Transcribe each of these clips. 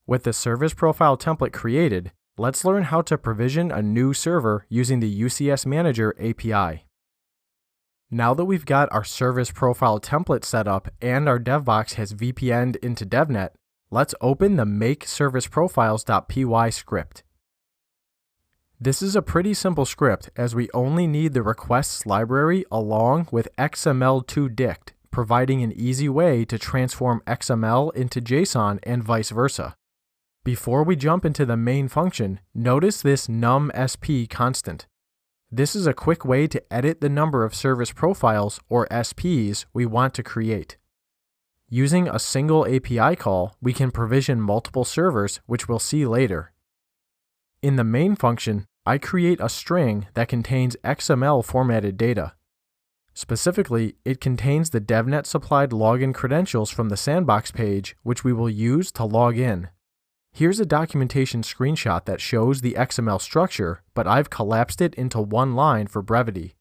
With the service profile template created, let's learn how to provision a new server using the UCS Manager API. Now that we've got our service profile template set up and our DevBox has VPN'd into DevNet, let's open the makeserviceprofiles.py script. This is a pretty simple script as we only need the requests library along with XML2Dict, providing an easy way to transform XML into JSON and vice versa. Before we jump into the main function, notice this num_sp constant. This is a quick way to edit the number of service profiles, or SPs, we want to create. Using a single API call, we can provision multiple servers, which we'll see later. In the main function, I create a string that contains XML formatted data. Specifically, it contains the DevNet supplied login credentials from the sandbox page, which we will use to log in. Here's a documentation screenshot that shows the XML structure, but I've collapsed it into one line for brevity.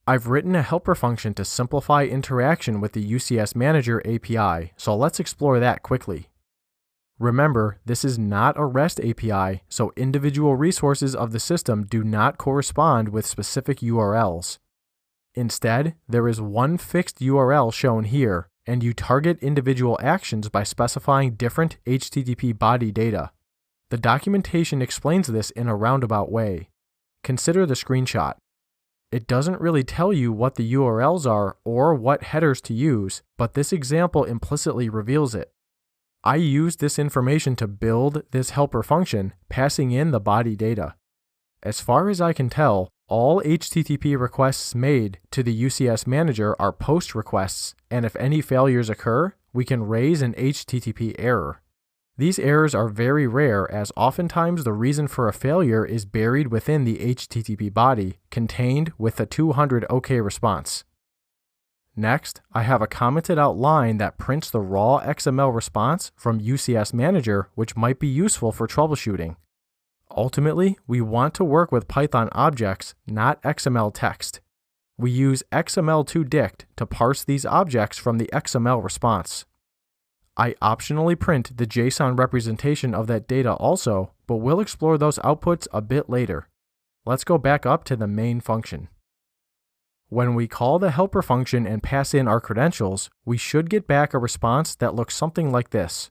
I've written a helper function to simplify interaction with the UCS Manager API, so let's explore that quickly. Remember, this is not a REST API, so individual resources of the system do not correspond with specific URLs. Instead, there is one fixed URL shown here, and you target individual actions by specifying different HTTP body data. The documentation explains this in a roundabout way. Consider the screenshot. It doesn't really tell you what the URLs are or what headers to use, but this example implicitly reveals it. I used this information to build this helper function, passing in the body data. As far as I can tell, all HTTP requests made to the UCS Manager are POST requests, and if any failures occur, we can raise an HTTP error. These errors are very rare, as oftentimes the reason for a failure is buried within the HTTP body, contained with a 200 OK response. Next, I have a commented out line that prints the raw XML response from UCS Manager, which might be useful for troubleshooting. Ultimately, we want to work with Python objects, not XML text. We use XML2Dict to parse these objects from the XML response. I optionally print the JSON representation of that data also, but we'll explore those outputs a bit later. Let's go back up to the main function. When we call the helper function and pass in our credentials, we should get back a response that looks something like this.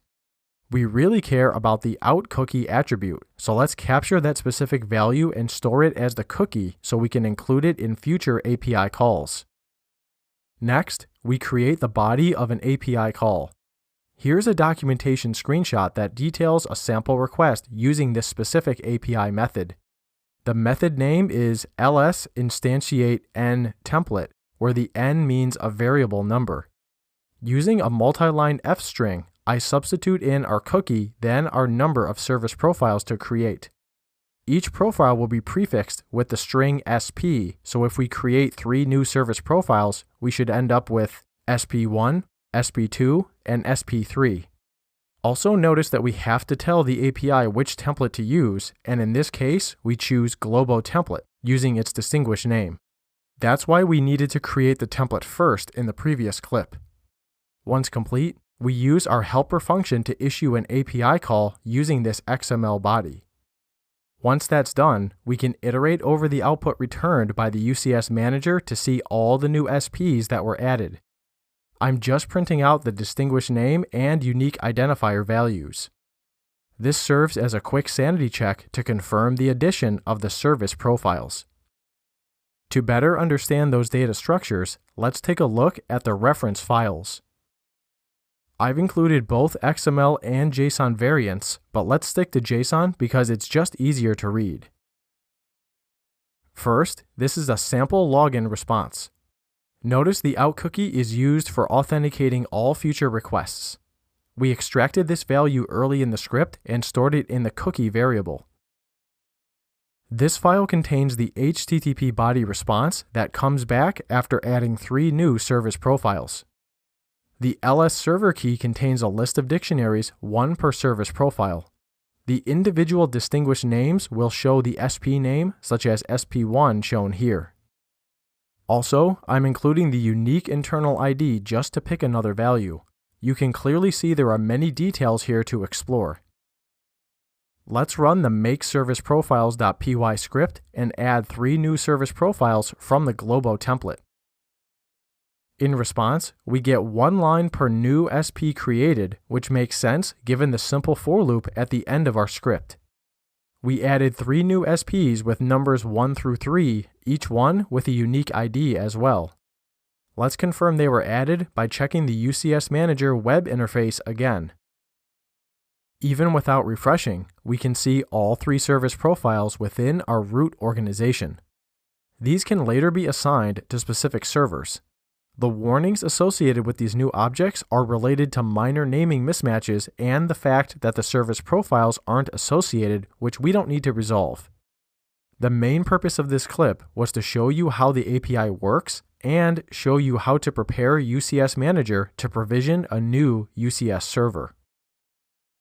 We really care about the outCookie attribute, so let's capture that specific value and store it as the cookie so we can include it in future API calls. Next, we create the body of an API call. Here's a documentation screenshot that details a sample request using this specific API method. The method name is lsinstantiateNTemplate, where the n means a variable number. Using a multi-line f string, I substitute in our cookie, then our number of service profiles to create. Each profile will be prefixed with the string sp, so if we create 3 new service profiles, we should end up with sp1, sp2, and sp3. Also notice that we have to tell the API which template to use, and in this case, we choose Globo Template, using its distinguished name. That's why we needed to create the template first in the previous clip. Once complete, we use our helper function to issue an API call using this XML body. Once that's done, we can iterate over the output returned by the UCS Manager to see all the new SPs that were added. I'm just printing out the distinguished name and unique identifier values. This serves as a quick sanity check to confirm the addition of the service profiles. To better understand those data structures, let's take a look at the reference files. I've included both XML and JSON variants, but let's stick to JSON because it's just easier to read. First, this is a sample login response. Notice the outCookie is used for authenticating all future requests. We extracted this value early in the script and stored it in the cookie variable. This file contains the HTTP body response that comes back after adding 3 new service profiles. The ls server key contains a list of dictionaries, 1 per service profile. The individual distinguished names will show the SP name, such as SP1 shown here. Also, I'm including the unique internal ID just to pick another value. You can clearly see there are many details here to explore. Let's run the makeserviceprofiles.py script and add 3 new service profiles from the Globo template. In response, we get 1 line per new SP created, which makes sense given the simple for loop at the end of our script. We added 3 new SPs with numbers 1 through 3, each one with a unique ID as well. Let's confirm they were added by checking the UCS Manager web interface again. Even without refreshing, we can see all 3 service profiles within our root organization. These can later be assigned to specific servers. The warnings associated with these new objects are related to minor naming mismatches and the fact that the service profiles aren't associated, which we don't need to resolve. The main purpose of this clip was to show you how the API works and show you how to prepare UCS Manager to provision a new UCS server.